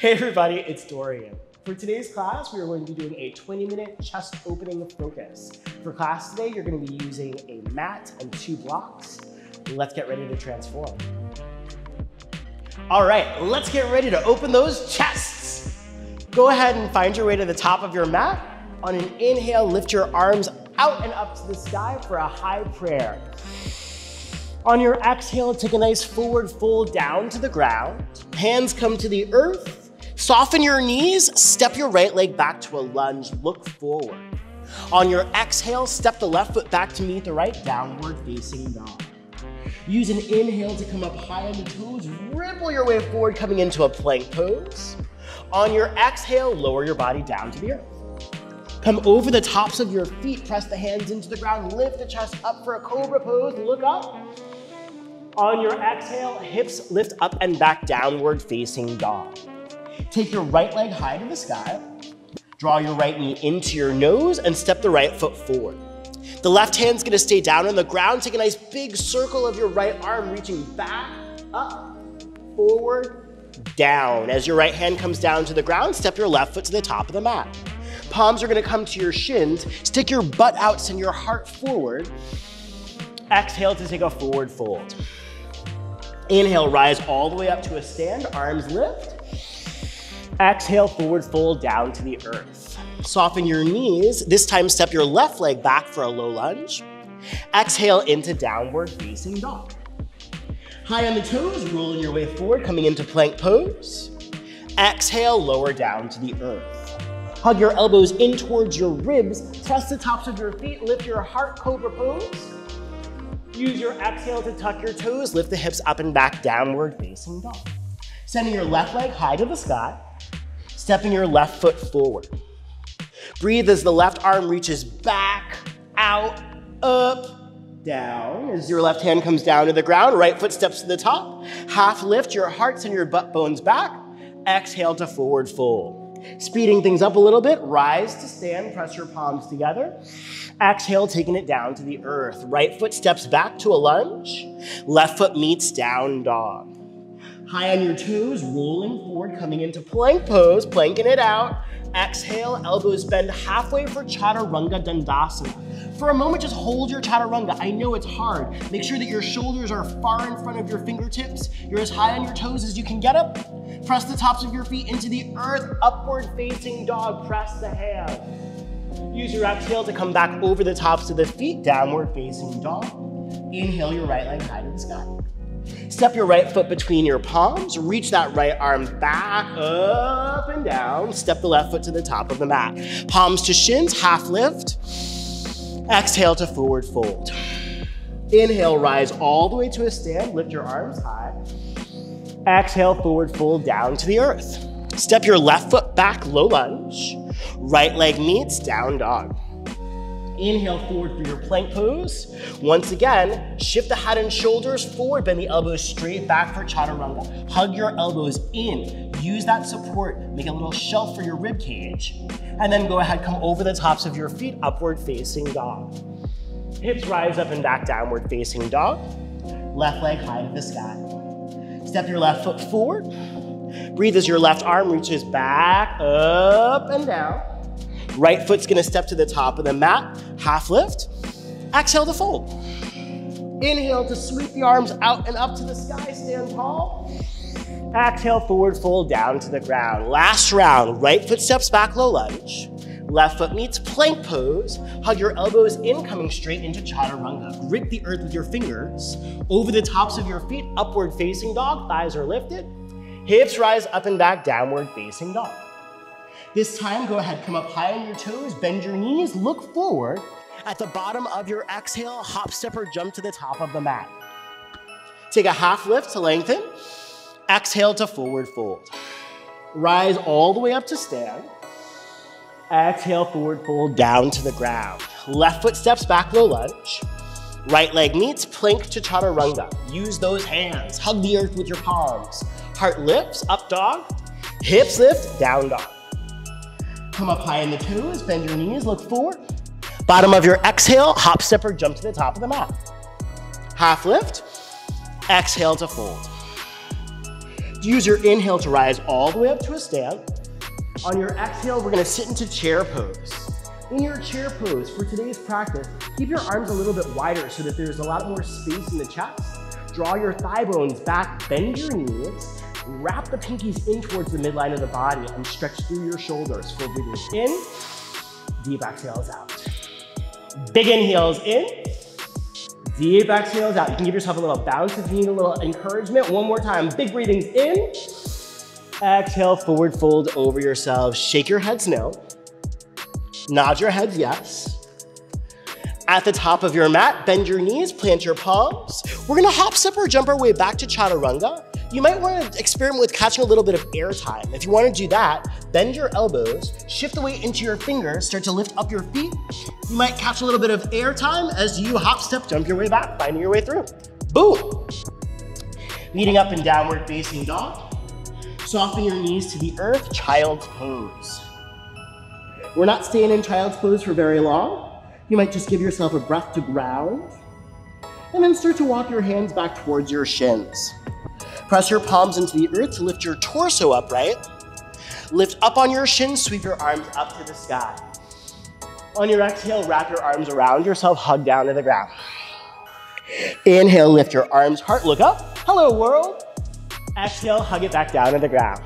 Hey everybody, it's Dorian. For today's class, we are going to be doing a 20-minute chest opening focus. For class today, you're going to be using a mat and 2 blocks. Let's get ready to transform. All right, let's get ready to open those chests. Go ahead and find your way to the top of your mat. On an inhale, lift your arms out and up to the sky for a high prayer. On your exhale, take a nice forward fold down to the ground. Hands come to the earth. Soften your knees, step your right leg back to a lunge, look forward. On your exhale, step the left foot back to meet the right, downward facing dog. Use an inhale to come up high on the toes, ripple your way forward, coming into a plank pose. On your exhale, lower your body down to the earth. Come over the tops of your feet, press the hands into the ground, lift the chest up for a cobra pose, look up. On your exhale, hips lift up and back, downward facing dog. Take your right leg high to the sky, draw your right knee into your nose and step the right foot forward. The left hand's gonna stay down on the ground, take a nice big circle of your right arm reaching back, up, forward, down. As your right hand comes down to the ground, step your left foot to the top of the mat. Palms are gonna come to your shins, stick your butt out, send your heart forward. Exhale to take a forward fold. Inhale, rise all the way up to a stand, arms lift. Exhale, forward fold down to the earth. Soften your knees. This time, step your left leg back for a low lunge. Exhale into downward facing dog. High on the toes, rolling your way forward, coming into plank pose. Exhale, lower down to the earth. Hug your elbows in towards your ribs. Press the tops of your feet, lift your heart, cobra pose. Use your exhale to tuck your toes, lift the hips up and back, downward facing dog. Sending your left leg high to the sky, stepping your left foot forward. Breathe as the left arm reaches back, out, up, down. As your left hand comes down to the ground, right foot steps to the top. Half lift, your heart send your butt bones back. Exhale to forward fold. Speeding things up a little bit, rise to stand, press your palms together. Exhale, taking it down to the earth. Right foot steps back to a lunge. Left foot meets down dog. High on your toes, rolling forward, coming into plank pose, planking it out. Exhale, elbows bend halfway for Chaturanga Dandasana. For a moment, just hold your Chaturanga. I know it's hard. Make sure that your shoulders are far in front of your fingertips. You're as high on your toes as you can get up. Press the tops of your feet into the earth, upward facing dog, press the hand. Use your exhale to come back over the tops of the feet, downward facing dog. Inhale your right leg high to the sky. Step your right foot between your palms, reach that right arm back, up and down. Step the left foot to the top of the mat. Palms to shins, half lift. Exhale to forward fold. Inhale, rise all the way to a stand, lift your arms high. Exhale, forward fold down to the earth. Step your left foot back, low lunge. Right leg meets down dog. Inhale forward for your plank pose. Once again, shift the head and shoulders forward, bend the elbows straight back for Chaturanga. Hug your elbows in, use that support, make a little shelf for your rib cage, and then go ahead, come over the tops of your feet, upward facing dog. Hips rise up and back, downward facing dog. Left leg high to the sky. Step your left foot forward. Breathe as your left arm reaches back, up and down. Right foot's gonna step to the top of the mat, half lift. Exhale to fold. Inhale to sweep the arms out and up to the sky, stand tall. Exhale, forward fold down to the ground. Last round, right foot steps back, low lunge. Left foot meets plank pose. Hug your elbows in, coming straight into Chaturanga. Grip the earth with your fingers. Over the tops of your feet, upward facing dog, thighs are lifted. Hips rise up and back, downward facing dog. This time, go ahead, come up high on your toes, bend your knees, look forward. At the bottom of your exhale, hop, step, or jump to the top of the mat. Take a half lift to lengthen. Exhale to forward fold. Rise all the way up to stand. Exhale, forward fold down to the ground. Left foot steps back, low lunge. Right leg meets plank to Chaturanga. Use those hands. Hug the earth with your palms. Heart lifts, up dog. Hips lift, down dog. Come up high on the toes, bend your knees, look forward. Bottom of your exhale, hop, step, or jump to the top of the mat. Half lift, exhale to fold. Use your inhale to rise all the way up to a stand. On your exhale, we're gonna sit into chair pose. In your chair pose, for today's practice, keep your arms a little bit wider so that there's a lot more space in the chest. Draw your thigh bones back, bend your knees, wrap the pinkies in towards the midline of the body and stretch through your shoulders. Full breathing in, deep exhales out. Big inhales in, deep exhales out. You can give yourself a little bounce if you need a little encouragement. One more time, big breathings in. Exhale, forward fold over yourselves. Shake your heads no. Nod your heads yes. At the top of your mat, bend your knees, plant your palms. We're gonna hop, step, or jump our way back to chaturanga. You might want to experiment with catching a little bit of air time. If you want to do that, bend your elbows, shift the weight into your fingers, start to lift up your feet. You might catch a little bit of air time as you hop, step, jump your way back, finding your way through. Boom. Meeting up in downward facing dog. Soften your knees to the earth, child's pose. We're not staying in child's pose for very long. You might just give yourself a breath to ground, and then start to walk your hands back towards your shins. Press your palms into the earth to lift your torso upright. Lift up on your shins, sweep your arms up to the sky. On your exhale, wrap your arms around yourself, hug down to the ground. Inhale, lift your arms, heart, look up. Hello, world. Exhale, hug it back down to the ground.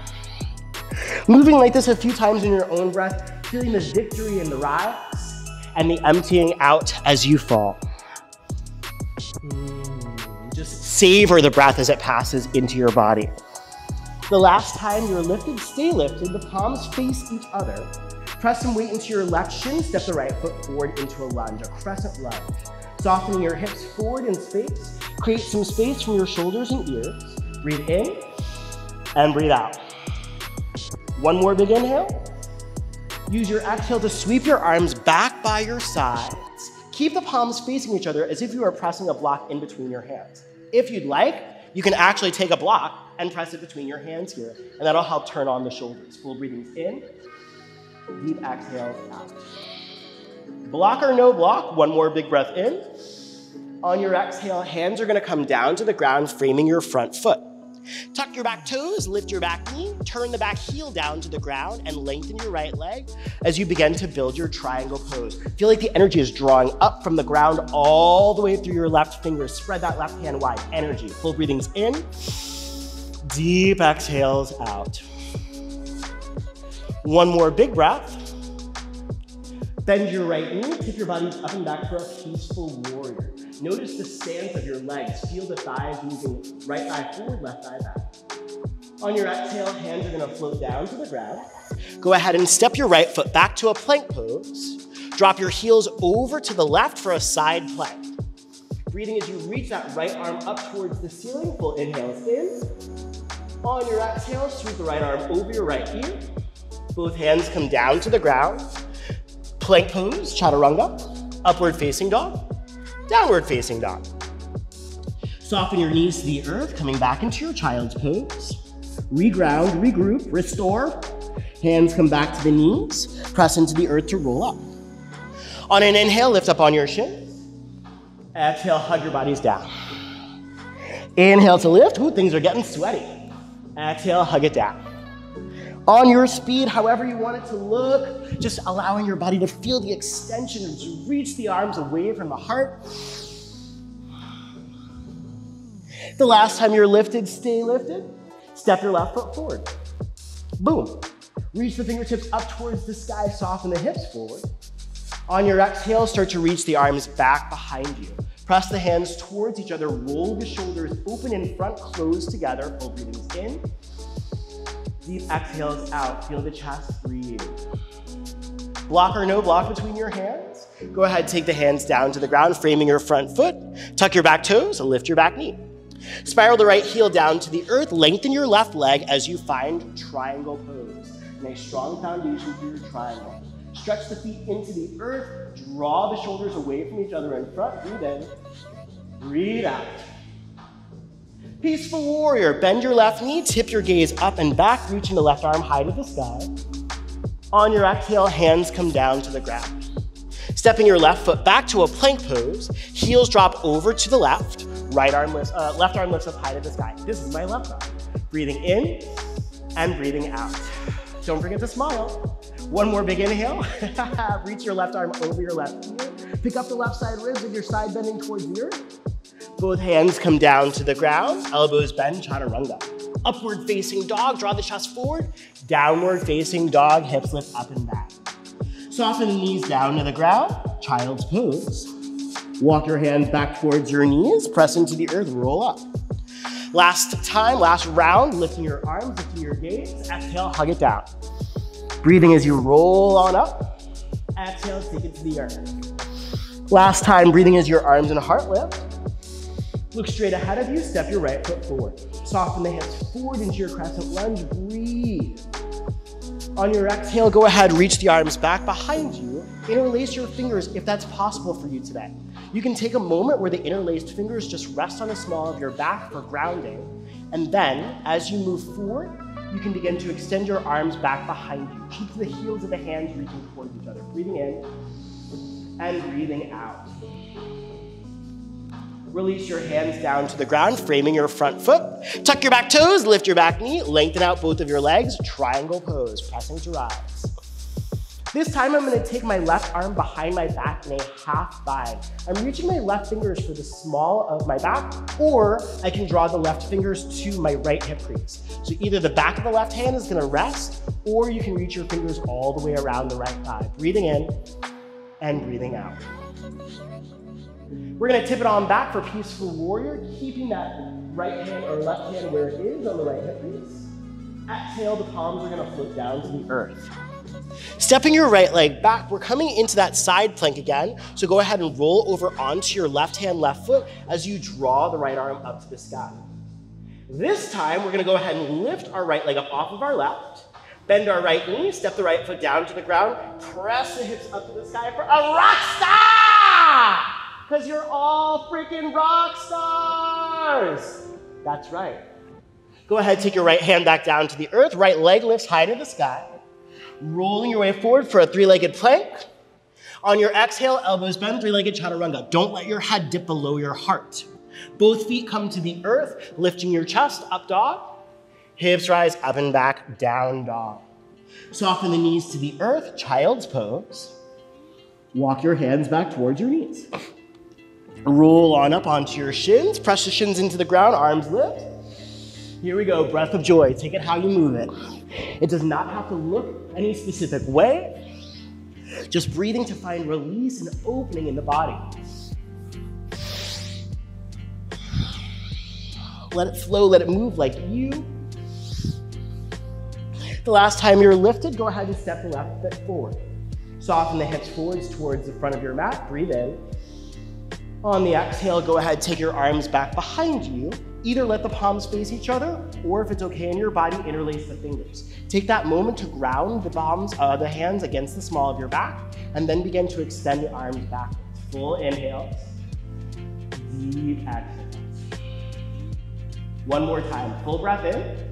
Moving like this a few times in your own breath, feeling the victory in the rise and the emptying out as you fall. Just savor the breath as it passes into your body. The last time you're lifted, stay lifted. The palms face each other. Press some weight into your left shin. Step the right foot forward into a lunge, a crescent lunge. Softening your hips forward in space. Create some space from your shoulders and ears. Breathe in and breathe out. One more big inhale. Use your exhale to sweep your arms back by your sides. Keep the palms facing each other as if you are pressing a block in between your hands. If you'd like, you can actually take a block and press it between your hands here, and that'll help turn on the shoulders. Full breathings in, deep exhales out. Block or no block, one more big breath in. On your exhale, hands are gonna come down to the ground, framing your front foot. Tuck your back toes, lift your back knee, turn the back heel down to the ground, and lengthen your right leg as you begin to build your triangle pose. Feel like the energy is drawing up from the ground all the way through your left fingers. Spread that left hand wide. Energy. Full breathings in, deep exhales out. One more big breath. Bend your right knee, tip your bodies up and back for a peaceful warrior. Notice the stance of your legs. Feel the thighs moving, right thigh forward, left thigh back. On your exhale, hands are gonna float down to the ground. Go ahead and step your right foot back to a plank pose. Drop your heels over to the left for a side plank. Breathing as you reach that right arm up towards the ceiling. Full inhales in. On your exhale, sweep the right arm over your right ear. Both hands come down to the ground. Plank pose, chaturanga, upward facing dog. Downward facing dog. Soften your knees to the earth, coming back into your child's pose. Reground, regroup, restore. Hands come back to the knees. Press into the earth to roll up. On an inhale, lift up on your shin. Exhale, hug your bodies down. Inhale to lift. Ooh, things are getting sweaty. Exhale, hug it down. On your speed, however you want it to look, just allowing your body to feel the extension as you reach the arms away from the heart. The last time you're lifted, stay lifted. Step your left foot forward. Boom. Reach the fingertips up towards the sky, soften the hips forward. On your exhale, start to reach the arms back behind you. Press the hands towards each other, roll the shoulders open in front, close together. Full breathings in. Deep exhales out, feel the chest breathe. Block or no block between your hands. Go ahead, take the hands down to the ground, framing your front foot. Tuck your back toes, lift your back knee. Spiral the right heel down to the earth, lengthen your left leg as you find triangle pose. Nice strong foundation for your triangle. Stretch the feet into the earth, draw the shoulders away from each other in front, breathe in, breathe out. Peaceful warrior, bend your left knee, tip your gaze up and back, reaching the left arm high to the sky. On your exhale, hands come down to the ground. Stepping your left foot back to a plank pose, heels drop over to the left, left arm lifts up high to the sky. This is my left arm. Breathing in and breathing out. Don't forget to smile. One more big inhale. Reach your left arm over your left ear. Pick up the left side ribs with your side bending towards the earth. Both hands come down to the ground. Elbows bend, chaturanga. Upward facing dog, draw the chest forward. Downward facing dog, hips lift up and back. Soften the knees down to the ground, child's pose. Walk your hands back towards your knees, press into the earth, roll up. Last time, last round, lifting your arms, lifting your gaze. Exhale, hug it down. Breathing as you roll on up. Exhale, take it to the earth. Last time, breathing as your arms and heart lift. Look straight ahead of you, step your right foot forward. Soften the hips forward into your crescent lunge, breathe. On your exhale, go ahead, reach the arms back behind you. Interlace your fingers if that's possible for you today. You can take a moment where the interlaced fingers just rest on the small of your back for grounding. And then, as you move forward, you can begin to extend your arms back behind you. Keep the heels of the hands reaching towards each other. Breathing in and breathing out. Release your hands down to the ground, framing your front foot. Tuck your back toes, lift your back knee, lengthen out both of your legs, triangle pose, pressing to rise. This time I'm gonna take my left arm behind my back in a half bind. I'm reaching my left fingers for the small of my back, or I can draw the left fingers to my right hip crease. So either the back of the left hand is gonna rest, or you can reach your fingers all the way around the right thigh. Breathing in and breathing out. We're gonna tip it on back for peaceful warrior, keeping that right hand or left hand where it is on the right hip crease. Exhale, the palms are gonna float down to the earth. Stepping your right leg back, we're coming into that side plank again. So go ahead and roll over onto your left hand, left foot as you draw the right arm up to the sky. This time, we're gonna go ahead and lift our right leg up off of our left, bend our right knee, step the right foot down to the ground, press the hips up to the sky for a rock star! Because you're all freaking rock stars. That's right. Go ahead, take your right hand back down to the earth, right leg lifts high to the sky. Rolling your way forward for a three-legged plank. On your exhale, elbows bend, three-legged chaturanga. Don't let your head dip below your heart. Both feet come to the earth, lifting your chest, up dog. Hips rise, up and back, down dog. Soften the knees to the earth, child's pose. Walk your hands back towards your knees. Roll on up onto your shins, press the shins into the ground, arms lift. Here we go, breath of joy. Take it how you move it. It does not have to look any specific way. Just breathing to find release and opening in the body. Let it flow, let it move like you. The last time you're lifted, go ahead and step the left foot forward. Soften the hips forwards towards the front of your mat, breathe in. On the exhale, go ahead, take your arms back behind you. Either let the palms face each other, or if it's okay in your body, interlace the fingers. Take that moment to ground the hands against the small of your back, and then begin to extend the arms backwards. Full inhale, deep exhale. One more time, full breath in.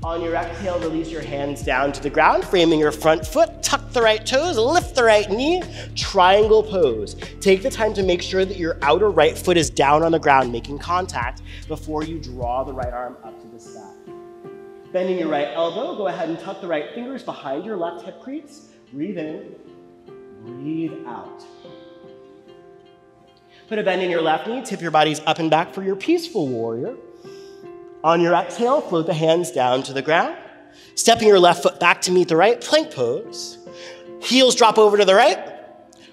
On your exhale, release your hands down to the ground, framing your front foot, tuck the right toes, lift the right knee, triangle pose. Take the time to make sure that your outer right foot is down on the ground, making contact before you draw the right arm up to the sky. Bending your right elbow, go ahead and tuck the right fingers behind your left hip crease. Breathe in, breathe out. Put a bend in your left knee, tip your bodies up and back for your peaceful warrior. On your exhale, float the hands down to the ground. Stepping your left foot back to meet the right, plank pose. Heels drop over to the right.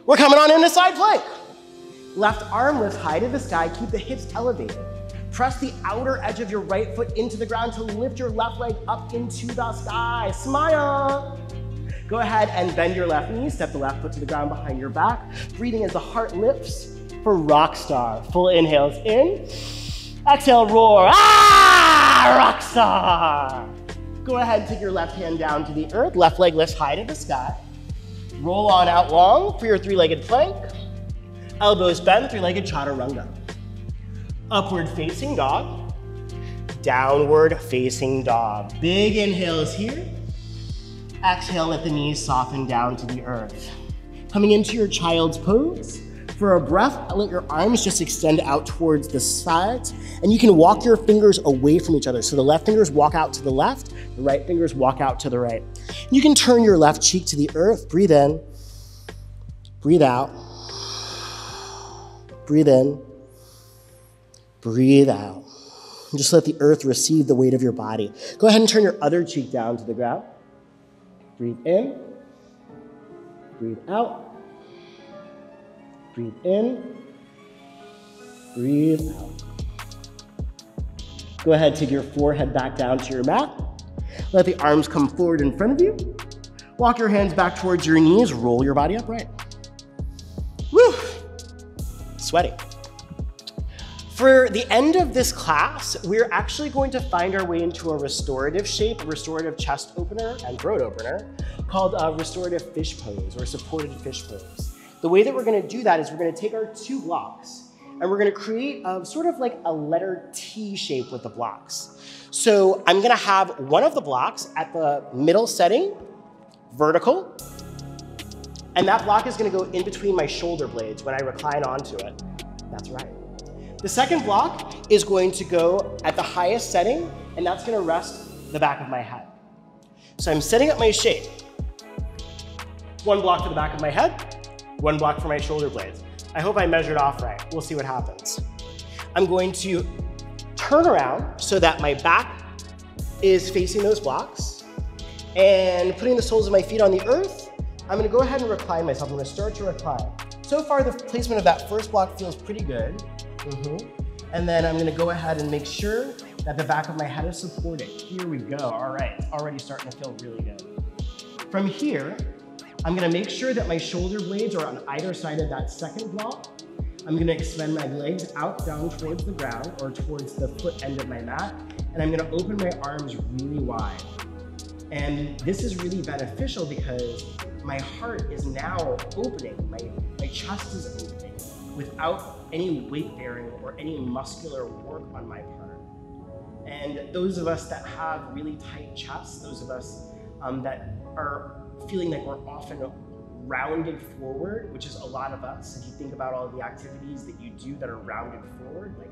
We're coming on into side plank. Left arm lifts high to the sky, keep the hips elevated. Press the outer edge of your right foot into the ground to lift your left leg up into the sky. Smile. Go ahead and bend your left knee, step the left foot to the ground behind your back. Breathing as the heart lifts for rock star. Full inhales in. Exhale, roar. Ah, rock star. Go ahead and take your left hand down to the earth. Left leg lifts high to the sky. Roll on out long for your three-legged plank. Elbows bend, three-legged chaturanga. Upward facing dog. Downward facing dog. Big inhales here. Exhale, let the knees soften down to the earth. Coming into your child's pose. For a breath, let your arms just extend out towards the sides, and you can walk your fingers away from each other. So the left fingers walk out to the left, the right fingers walk out to the right. You can turn your left cheek to the earth. Breathe in, breathe out, breathe in, breathe out. And just let the earth receive the weight of your body. Go ahead and turn your other cheek down to the ground. Breathe in, breathe out. Breathe in, breathe out. Go ahead, take your forehead back down to your mat. Let the arms come forward in front of you. Walk your hands back towards your knees, roll your body upright. Woo, sweaty. For the end of this class, we're actually going to find our way into a restorative shape, a restorative chest opener and throat opener called a restorative fish pose or supported fish pose. The way that we're gonna do that is we're gonna take our 2 blocks and we're gonna create sort of like a letter T shape with the blocks. So I'm gonna have one of the blocks at the middle setting, vertical, and that block is gonna go in between my shoulder blades when I recline onto it. That's right. The second block is going to go at the highest setting, and that's gonna rest the back of my head. So I'm setting up my shape. 1 block to the back of my head, 1 block for my shoulder blades. I hope I measured off right. We'll see what happens. I'm going to turn around so that my back is facing those blocks, and putting the soles of my feet on the earth, I'm gonna go ahead and recline myself. I'm gonna start to recline. So far, the placement of that first block feels pretty good. And then I'm gonna go ahead and make sure that the back of my head is supported. Here we go. All right, it's already starting to feel really good. From here, I'm gonna make sure that my shoulder blades are on either side of that second block. I'm gonna extend my legs out down towards the ground or towards the foot end of my mat, and I'm gonna open my arms really wide. And this is really beneficial because my heart is now opening, my chest is opening without any weight bearing or any muscular work on my part. And those of us that have really tight chests, those of us that are feeling like we're often rounded forward, which is a lot of us. If you think about all the activities that you do that are rounded forward, like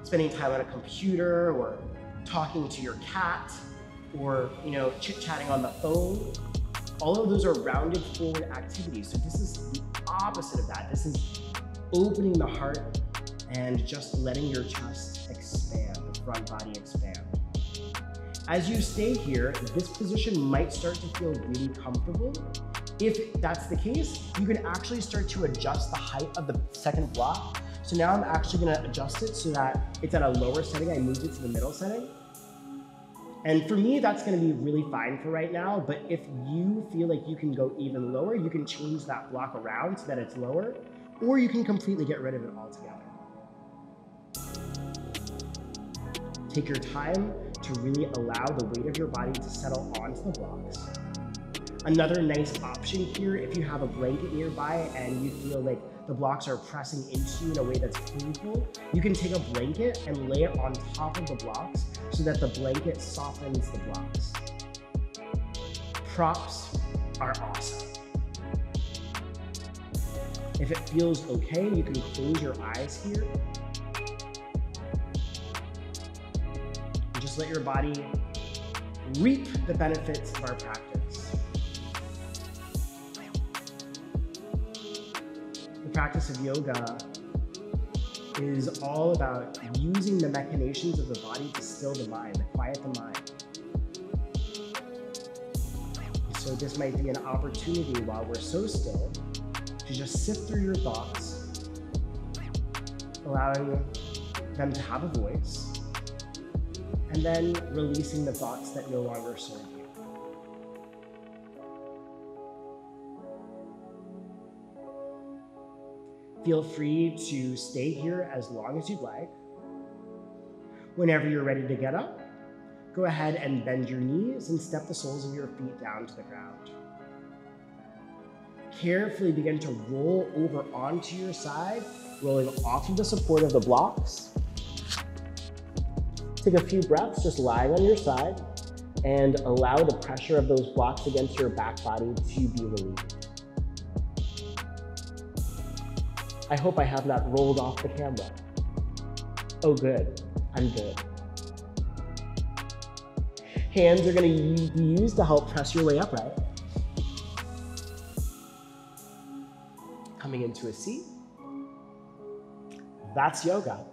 spending time on a computer or talking to your cat or chit-chatting on the phone, all of those are rounded forward activities. So this is the opposite of that. This is opening the heart and just letting your chest expand, the front body expand. As you stay here, this position might start to feel really comfortable. If that's the case, you can actually start to adjust the height of the second block. So now I'm actually gonna adjust it so that it's at a lower setting. I moved it to the middle setting. And for me, that's gonna be really fine for right now, but if you feel like you can go even lower, you can change that block around so that it's lower, or you can completely get rid of it altogether. Take your time to really allow the weight of your body to settle onto the blocks. Another nice option here, if you have a blanket nearby and you feel like the blocks are pressing into you in a way that's painful, you can take a blanket and lay it on top of the blocks so that the blanket softens the blocks. Props are awesome. If it feels okay, you can close your eyes here. And just let your body reap the benefits of our practice. The practice of yoga is all about using the machinations of the body to still the mind, to quiet the mind. So this might be an opportunity while we're so still to just sift through your thoughts, allowing them to have a voice, and then releasing the thoughts that no longer serve you. Feel free to stay here as long as you'd like. Whenever you're ready to get up, go ahead and bend your knees and step the soles of your feet down to the ground. Carefully begin to roll over onto your side, rolling off of the support of the blocks. Take a few breaths, just lying on your side, and allow the pressure of those blocks against your back body to be relieved. I hope I have not rolled off the camera. Oh, good. I'm good. Hands are gonna be used to help press your way upright. Coming into a seat. That's yoga.